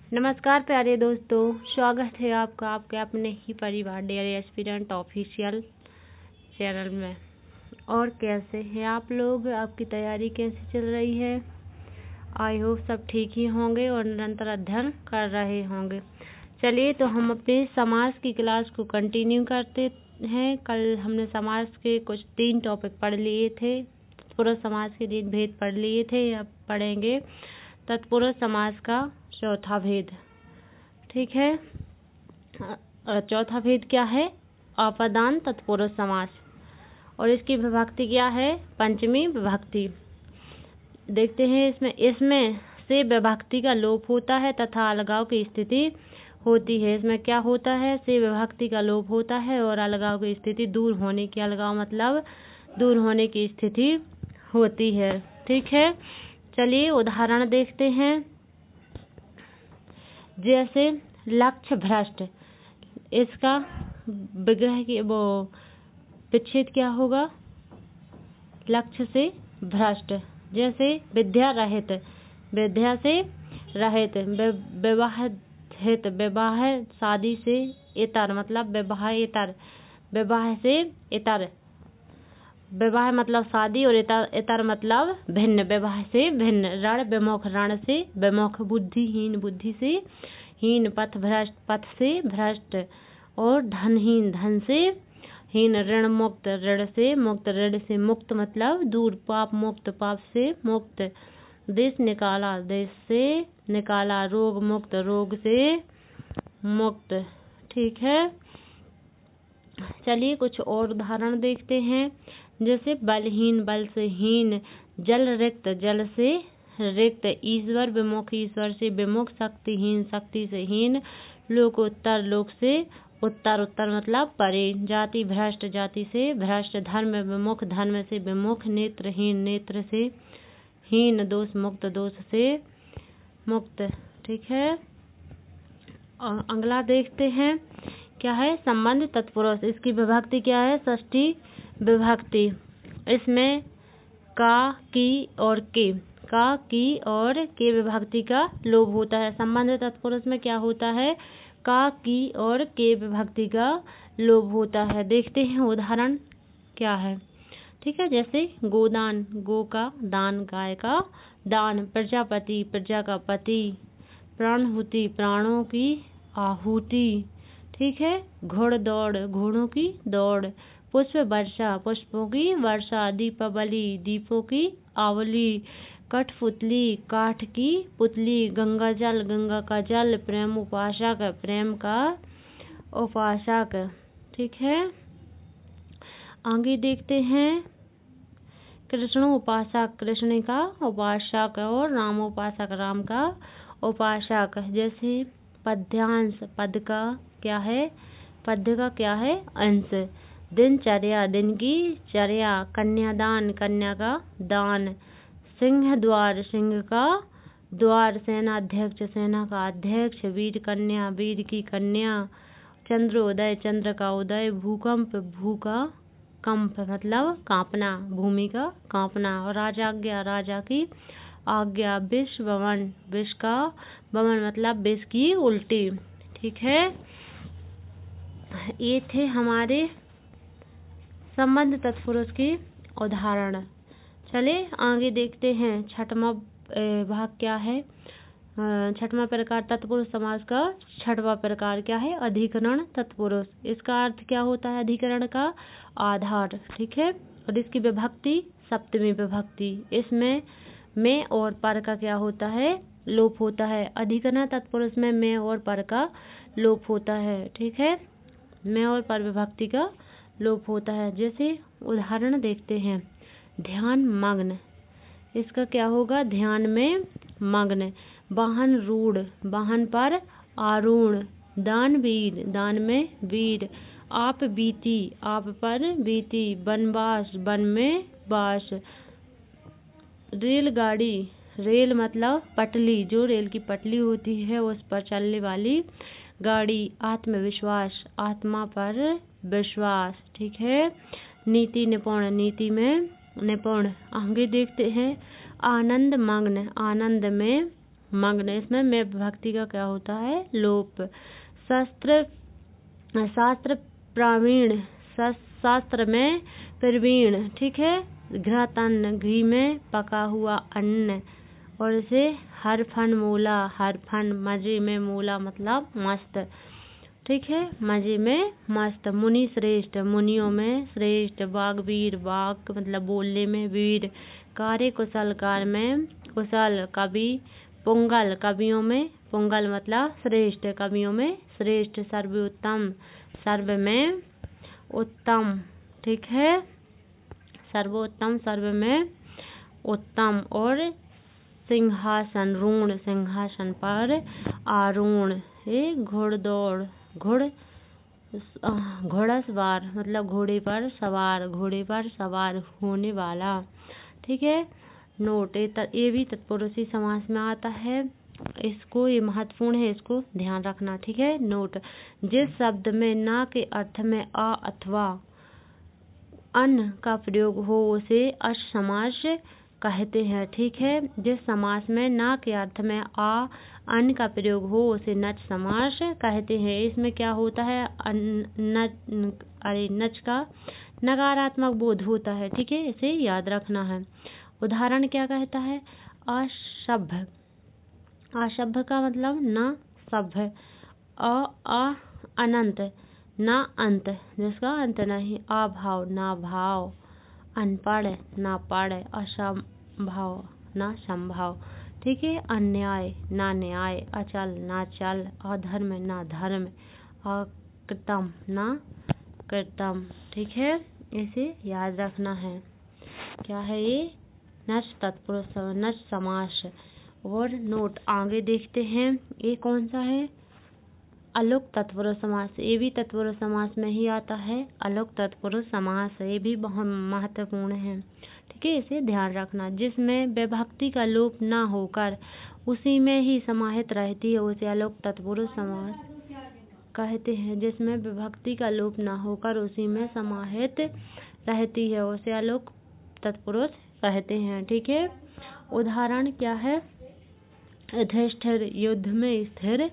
नमस्कार प्यारे दोस्तों, स्वागत है आपका आपके अपने ही परिवार डेयरी एस्पिरेंट ऑफिशियल चैनल में। और कैसे हैं आप लोग? आपकी तैयारी कैसी चल रही है? आई होप सब ठीक ही होंगे और निरंतर अध्ययन कर रहे होंगे। चलिए तो हम अपने समास की क्लास को कंटिन्यू करते हैं। कल हमने समास के कुछ 3 टॉपिक पढ़ लिए थे। तत्पुरुष समास के 3 भेद पढ़ लिए थे। अब पढ़ेंगे तत्पुरुष समास का चौथा भेद। ठीक है, चौथा भेद क्या है? अपदान तत्पुरुष समास। और इसकी विभक्ति क्या है? पंचमी विभक्ति। देखते हैं इसमें से विभक्ति का लोप होता है तथा अलगाव की स्थिति होती है। इसमें क्या होता है? से विभक्ति का लोप होता है और अलगाव की स्थिति दूर होने की, अलगाव मतलब दूर होने की स्थिति होती है। ठीक है, चलिए उदाहरण देखते हैं। जैसे लक्ष्य भ्रष्ट, इसका विग्रह की विच्छेद क्या होगा? लक्ष्य से भ्रष्ट। जैसे विद्या रहित, विद्या से रहित। विवाहित, विवाह शादी से इतर मतलब विवाह इतर, विवाह से इतर। विवाह मतलब शादी और इतर मतलब भिन्न, विवाह से भिन्न। रण विमुख, रण से विमुख। बुद्धिहीन, बुद्धि से हीन। पथ भ्रष्ट, पथ से भ्रष्ट। और धनहीन, धन से हीन। ऋण मुक्त, ऋण से मुक्त, ऋण से मुक्त मतलब दूर। पाप मुक्त, पाप से मुक्त। देश निकाला, देश से निकाला। रोग मुक्त, रोग से मुक्त। ठीक है, चलिए कुछ और उदाहरण देखते हैं। जैसे बलहीन, बल से हीन। जल रिक्त, जल से रिक्त। ईश्वर विमुख, ईश्वर से विमुख। शक्तिहीन, शक्ति से हीन। लोकोत्तर, लोक से उत्तर, उत्तर मतलब परे। जाति भ्रष्ट, जाति से भ्रष्ट। धर्म विमुख, धर्म से विमुख। नेत्रहीन, नेत्र से हीन। दोष मुक्त, दोष से मुक्त। ठीक है, और अगला देखते हैं क्या है? संबंध तत्पुरुष। इसकी विभक्ति क्या है? षष्ठी विभक्ति। इसमें का, की और के, का, की और के विभक्ति का लोप होता है। संबंध तत्पुरुष में क्या होता है? का, की और के विभक्ति का लोप होता है। देखते हैं उदाहरण क्या है। ठीक है, जैसे गोदान, गो का दान, गाय का दान। प्रजापति, प्रजा का पति। प्राणहुति, प्राणों की आहुति। ठीक है, घोड़ दौड़, घोड़ों की दौड़। पुष्प वर्षा, पुष्पों की वर्षा। दीपावली, दीपों की आवली। कठपुतली, काठ की पुतली। गंगा जल, गंगा का जल। प्रेम उपासक, प्रेम का उपासक। ठीक है, आगे देखते हैं। कृष्ण उपासक, कृष्ण का उपासक। और राम उपासक, राम का उपासक। जैसे पद्यांश, पद का क्या है? पद्य का क्या है? अंश। दिनचर्या, दिन की चर्या। कन्यादान, कन्या का दान। सिंह द्वार, सिंह का द्वार। सेनाध्यक्ष, सेना का अध्यक्ष। वीर कन्या, वीर की कन्या। चंद्रोदय, चंद्र का उदय। भूकंप, भू का कंप मतलब कांपना, भूमि का कांपना। और राजाज्ञा, राजा की आज्ञा। विष वमन, विष का वमन मतलब विष की उल्टी। ठीक है, ये थे हमारे संबंध तत्पुरुष की उदाहरण। चले आगे देखते हैं। छठवां भाग क्या है? छठवां प्रकार तत्पुरुष समास का छठवां प्रकार क्या है? अधिकरण तत्पुरुष। इसका अर्थ क्या होता है? अधिकरण का आधार। ठीक है, और इसकी विभक्ति सप्तमी विभक्ति। इसमें में और पर का क्या होता है? लोप होता है। अधिकरण तत्पुरुष में में और पर का लोप होता है। ठीक है, में और पर विभक्ति का लोप होता है। जैसे उदाहरण देखते हैं। ध्यान मग्न, इसका क्या होगा? ध्यान में मग्न। वाहन रूढ़, वाहन पर आरूढ़। दानवीर, दान में वीर। आप बीती, आप पर बीती। वनवास, वन में वास। रेलगाड़ी, रेल मतलब पटली, जो रेल की पटली होती है उस पर चलने वाली गाड़ी। आत्मविश्वास, आत्मा पर विश्वास। ठीक है, नीति निपुण, नीति में निपुण। आगे देखते हैं। आनंद मग्न, आनंद में मग्न, इसमें मैं विभक्ति का क्या होता है, लोप। शास्त्र प्रावीण, शास्त्र में प्रवीण, ठीक है। घृतान्न, घी में पका हुआ अन्न। और इसे हरफन मूला, हरफन मजे में, मूला मतलब मस्त, ठीक है, मजे में मस्त। मुनि श्रेष्ठ, मुनियों में श्रेष्ठ। वाग्वीर, वाक मतलब बोलने में, वीर। कार्य कुशल, कार्य में कुशल। कवि, पुंगल, कवियों में पुंगल मतलब श्रेष्ठ, कवियों में श्रेष्ठ। सर्वोत्तम, सर्व में उत्तम, ठीक है, सर्वोत्तम, सर्व में उत्तम। और सिंहासन, रूण, सिंहासन पर आरूढ़। ये घोड़दौड़, घोड़सवार मतलब घोड़े पर सवार, घोड़े पर सवार होने वाला, ठीक है। नोट, ये भी तत्पुरुषी समास में आता है। इसको, ये महत्वपूर्ण है, इसको ध्यान रखना, ठीक है। नोट, जिस शब्द में ना के अर्थ में आ अथवा अन का प्रयोग हो उसे अश समास कहते हैं, ठीक है। जिस समास में ना के अर्थ में आ अन का प्रयोग हो उसे नच समास कहते हैं। इसमें क्या होता है, नच का नकारात्मक बोध होता है, ठीक है, इसे याद रखना है। उदाहरण क्या कहता है, असभ्य, असभ्य का मतलब न सभ्य। अनंत, ना अंत जिसका अंत नहीं। अभाव, ना भाव। अनपढ़, ना पढ़। असंभव, ना संभव, ठीक है। अन्याय, ना न्याय। अचल, ना चल। अधर्म, ना धर्म। अकृतम, ना कृतम, ठीक है, इसे याद रखना है। क्या है ये, नच तत्पुरुष, नच समास। और नोट, आगे देखते हैं, ये कौन सा है, अलुक तत्पुरुष समास। ये भी तत्पुरुष समास में ही आता है, अलुक तत्पुरुष समास। ये भी बहुत महत्वपूर्ण है, ठीक है, इसे ध्यान रखना। जिसमें विभक्ति का लोप ना होकर उसी में ही समाहित रहती है उसे अलुक तत्पुरुष समास कहते हैं। जिसमें विभक्ति का लोप ना होकर उसी में समाहित रहती है उसे अलुक तत्पुरुष कहते हैं, ठीक है। उदाहरण क्या है, युधिष्ठिर, युद्ध में स्थिर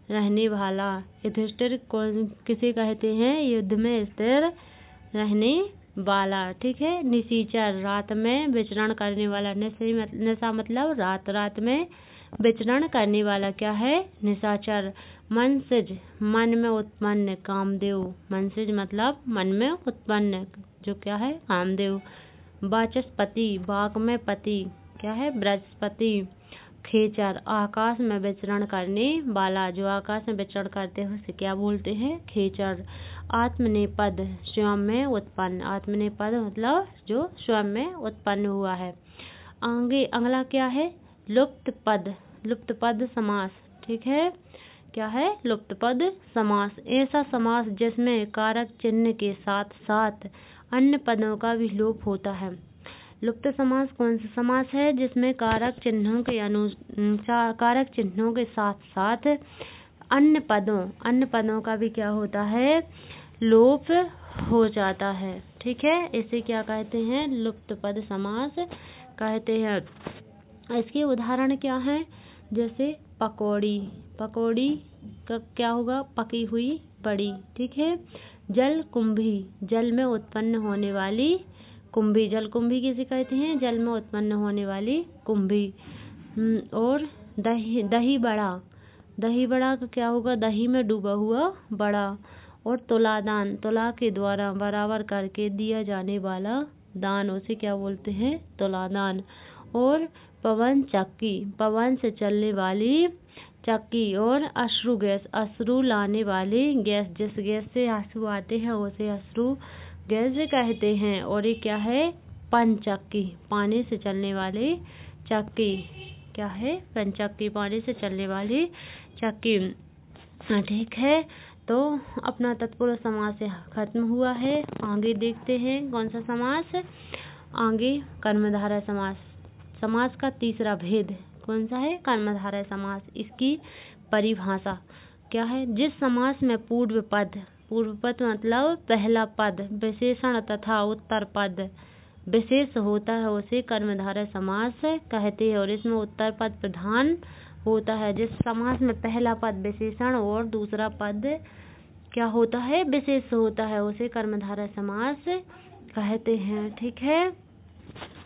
रहने वाला। युधिष्ठिर किसे कहते हैं, युद्ध में स्थिर रहने वाला, ठीक है। निशाचर, रात में विचरण करने वाला। निशा मतलब रात, रात में विचरण करने वाला क्या है, निशाचर। मनसिज, मन में उत्पन्न। कामदेव, मनसिज मतलब मन में उत्पन्न, जो क्या है, कामदेव। वाचस्पति, बाग में पति, क्या है, बृहस्पति। खेचर, आकाश में विचरण करने वाला, जो आकाश में विचरण करते हैं उसे क्या बोलते हैं, खेचर। आत्मनेपद, स्वयं में उत्पन्न। आत्मनेपद मतलब जो स्वयं में उत्पन्न हुआ है। आगे अगला क्या है, लुप्त पद, लुप्त पद समास, ठीक है। क्या है, लुप्त पद समास। ऐसा समास जिसमें कारक चिन्ह के साथ साथ अन्य पदों का भी लोप होता है। लुप्त समास कौन सा समास है, जिसमें कारक चिन्हों के साथ साथ अन्य पदों का भी क्या होता है, लोप हो जाता है, ठीक है। इसे क्या कहते हैं, लुप्त पद समास कहते हैं। इसके उदाहरण क्या हैं, जैसे पकौड़ी, पकौड़ी का क्या होगा, पकी हुई बड़ी, ठीक है। जल कुंभी, जल में उत्पन्न होने वाली कुंभी। जल कुंभी किसे कहते हैं, जल में उत्पन्न होने वाली कुंभी। और दही बड़ा, दही बड़ा का क्या होगा, दही में डूबा हुआ बड़ा। और तुलादान, तुला के द्वारा बराबर करके दिया जाने वाला दान, उसे क्या बोलते हैं, तुलादान। और पवन चक्की, पवन से चलने वाली चक्की। और अश्रु गैस, अश्रु लाने वाली गैस, जिस गैस से आंसू आते हैं उसे अश्रु गैस कहते हैं। और ये क्या है, पंचक्की, पानी से चलने वाली चक्की, क्या है, पंचक्की, पानी से चलने वाली चक्की, ठीक है। तो अपना तत्पुरुष समास खत्म हुआ है। आगे देखते हैं कौन सा समास, आगे कर्मधारय समास। समास का तीसरा भेद कौन सा है, कर्मधारय समास। इसकी परिभाषा क्या है, जिस समास में पूर्व पद मतलब पहला पद विशेषण तथा उत्तर पद विशेष होता है उसे कर्मधारय समास कहते हैं। और इसमें उत्तर पद प्रधान होता है। जिस समास में पहला पद विशेषण और दूसरा पद क्या होता है, विशेष होता है, उसे कर्मधारय समास कहते हैं। ठीक है।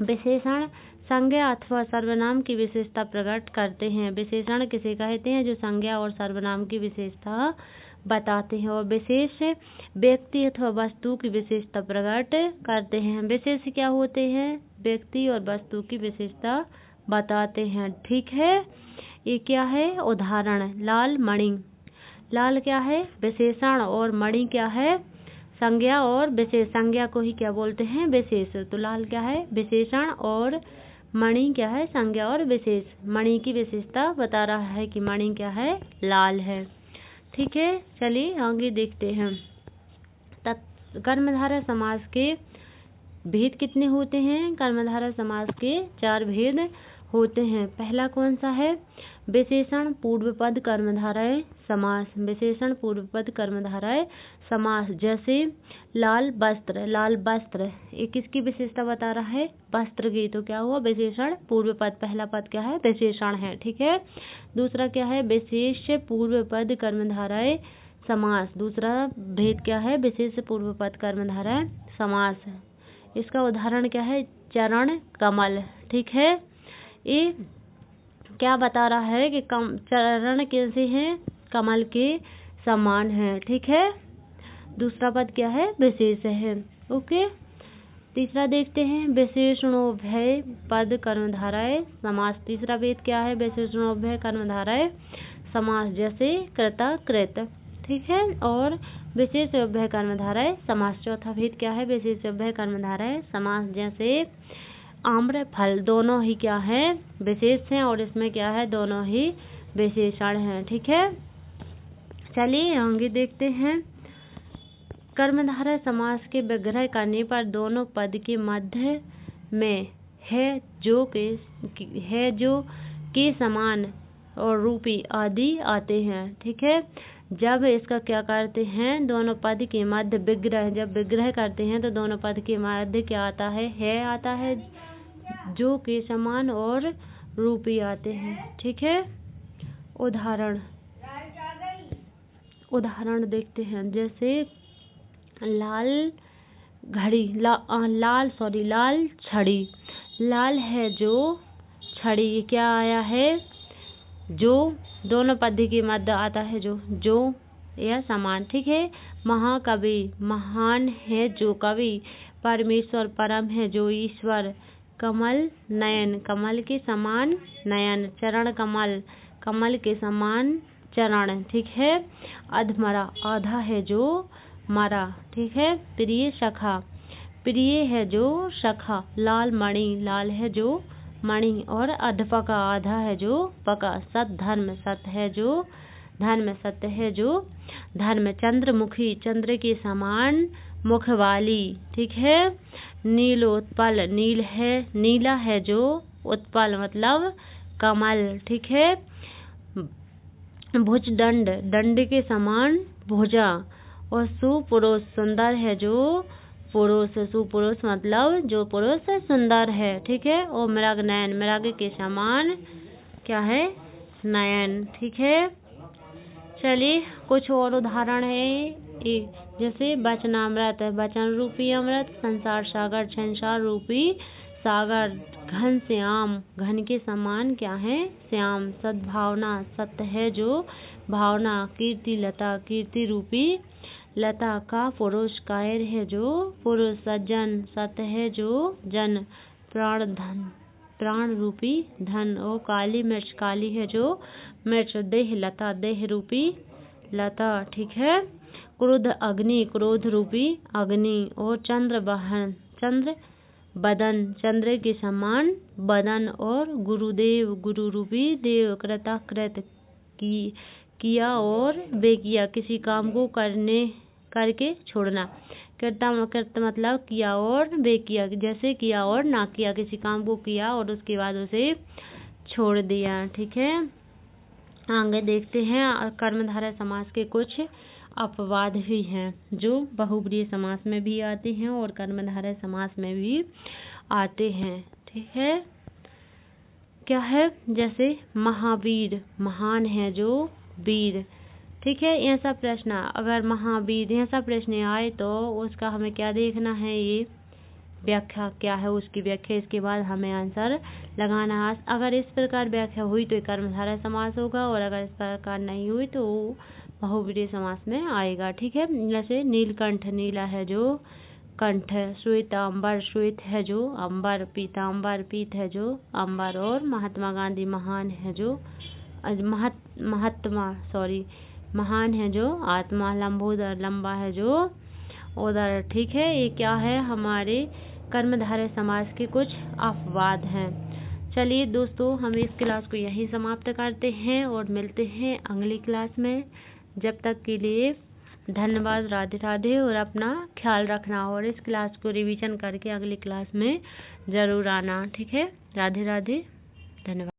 विशेषण संज्ञा अथवा सर्वनाम की विशेषता प्रकट करते हैं। विशेषण किसे कहते हैं, जो संज्ञा और सर्वनाम की विशेषता बताते हैं। और विशेष व्यक्ति अथवा वस्तु की विशेषता प्रकट करते हैं। विशेष क्या होते हैं, व्यक्ति और वस्तु की विशेषता बताते हैं। ठीक है। ये क्या है, उदाहरण लाल मणि। लाल क्या है, विशेषण, और मणि क्या है, संज्ञा और विशेष। संज्ञा को ही क्या बोलते हैं, विशेष। तो लाल क्या है, विशेषण, और मणि क्या है, संज्ञा और विशेष। मणि की विशेषता बता रहा है कि मणि क्या है, लाल है। ठीक है। चलिए आगे देखते हैं। कर्मधारय समास के भेद कितने होते हैं। कर्मधारय समास के 4 भेद होते हैं। पहला कौन सा है, विशेषण पूर्व पद कर्मधारय समास। विशेषण पूर्व पद कर्मधारय समास। जैसे लाल वस्त्र, लाल वस्त्र, ये किसकी विशेषता बता रहा है, वस्त्र की। तो क्या हुआ, विशेषण पूर्व पद, पहला पद क्या है, विशेषण है। ठीक है। दूसरा क्या है, विशेष पूर्व पद कर्मधारय समास। दूसरा भेद क्या है, विशेष पूर्व पद कर्मधारय समास। इसका उदाहरण क्या है, चरण कमल। ठीक है। ये क्या बता रहा है कि चरण कैसे हैं, कमल के समान है। ठीक है। दूसरा पद क्या है, विशेष है। ओके। तीसरा देखते हैं, विशेषणोभय पद कर्मधारय समास। तीसरा भेद क्या है, विशेषणोभय कर्मधारय समास। जैसे कृता कृत। ठीक है। और विशेषोभय कर्मधारय समास। चौथा भेद क्या है, विशेषोभय कर्मधारय समास। जैसे आम्र फल, दोनों ही क्या है, विशेष हैं, और इसमें क्या है, दोनों ही विशेषण हैं। ठीक है। चलिए आगे देखते हैं। कर्मधारय समास के विग्रह करने पर दोनों पद के मध्य में है जो के समान और रूपी आदि आते हैं। ठीक है। जब इसका क्या करते हैं, दोनों पद के मध्य विग्रह, जब विग्रह करते हैं तो दोनों पद के मध्य क्या आता है आता है, जो के समान और रूपी आते हैं। ठीक है। उदाहरण देखते हैं। जैसे लाल घड़ी, लाल छड़ी। लाल है जो, छड़ी क्या आया है, जो, दोनों पद के मध्य आता है जो या समान। ठीक है। महाकवि, महान है जो कवि। परमेश्वर, परम है जो ईश्वर। कमल नयन, कमल के समान नयन। चरण कमल, कमल के समान चरण। ठीक है। अधमरा, आधा है जो मरा। ठीक है। प्रिय सखा, प्रिय है जो सखा। लाल मणि, लाल है जो मणि। और अधपका, आधा है जो पका। सत धर्म, सत है जो धर्म, सत्य है जो धर्म। चंद्रमुखी, चंद्र के समान मुख वाली। ठीक है। नीलोत्पल, नीला है जो उत्पल मतलब कमल। ठीक है। भुजदंड, दंड के समान भुजा। और सुपुरुष, सुंदर है जो पुरुष। सुपुरुष मतलब जो पुरुष सुंदर है। ठीक है। और मृग नयन, मृग के समान क्या है, नयन। ठीक है। चलिए कुछ और उदाहरण है। जैसे वचनामृत, वचन रूपी अमृत। संसार सागर, संसार रूपी सागर। घन श्याम, घन के समान क्या है, श्याम। सद्भावना, सत्य है जो भावना। कीर्ति लता, कीर्ति रूपी लता। का पुरुष, कायर है जो पुरुष। सज्जन, सत्य है जो जन। प्राण, धन, प्राण रूपी धन। और काली मिर्च, काली है जो मिर्च। देह लता, देह रूपी लता। ठीक है। क्रोध अग्नि, क्रोध रूपी अग्नि। और चंद्र बहन, चंद्र बदन, चंद्र के समान बदन। और गुरुदेव, गुरु रूपी देव। कृता कृत, किया और बेकिया, किसी काम को करके छोड़ना। कृत मतलब किया और बेकिया, जैसे किया और ना किया। किसी काम को किया और उसके बाद उसे छोड़ दिया। ठीक है। आगे देखते हैं। कर्मधारय समास के कुछ अपवाद भी हैं जो बहुब्रीहि समास में भी आते हैं और कर्मधारय समास में भी आते हैं। ठीक है। क्या है, जैसे महावीर, महान है जो वीर, ठीक है। ऐसा प्रश्न, अगर महावीर ऐसा प्रश्न आए तो उसका हमें क्या देखना है, ये व्याख्या क्या है उसकी व्याख्या, इसके बाद हमें आंसर लगाना है। अगर इस प्रकार व्याख्या हुई तो कर्मधारय समास होगा, और अगर इस प्रकार नहीं हुई तो बहुव्रीहि समास में आएगा, ठीक है। जैसे नीलकंठ, नीला है जो कंठ, श्वेतांबर, श्वेत है जो अंबर, पीतांबर, पीत है जो अंबर, और महात्मा गांधी, महान है जो महान है जो आत्मा, लंबोदर, लंबा है जो उदर, ठीक है। ये क्या है, हमारे कर्मधारय समास के कुछ अपवाद हैं। चलिए दोस्तों, हम इस क्लास को यहीं समाप्त करते हैं और मिलते हैं अगली क्लास में। जब तक के लिए धन्यवाद, राधे राधे, और अपना ख्याल रखना, और इस क्लास को रिवीजन करके अगली क्लास में ज़रूर आना, ठीक है। राधे राधे, धन्यवाद।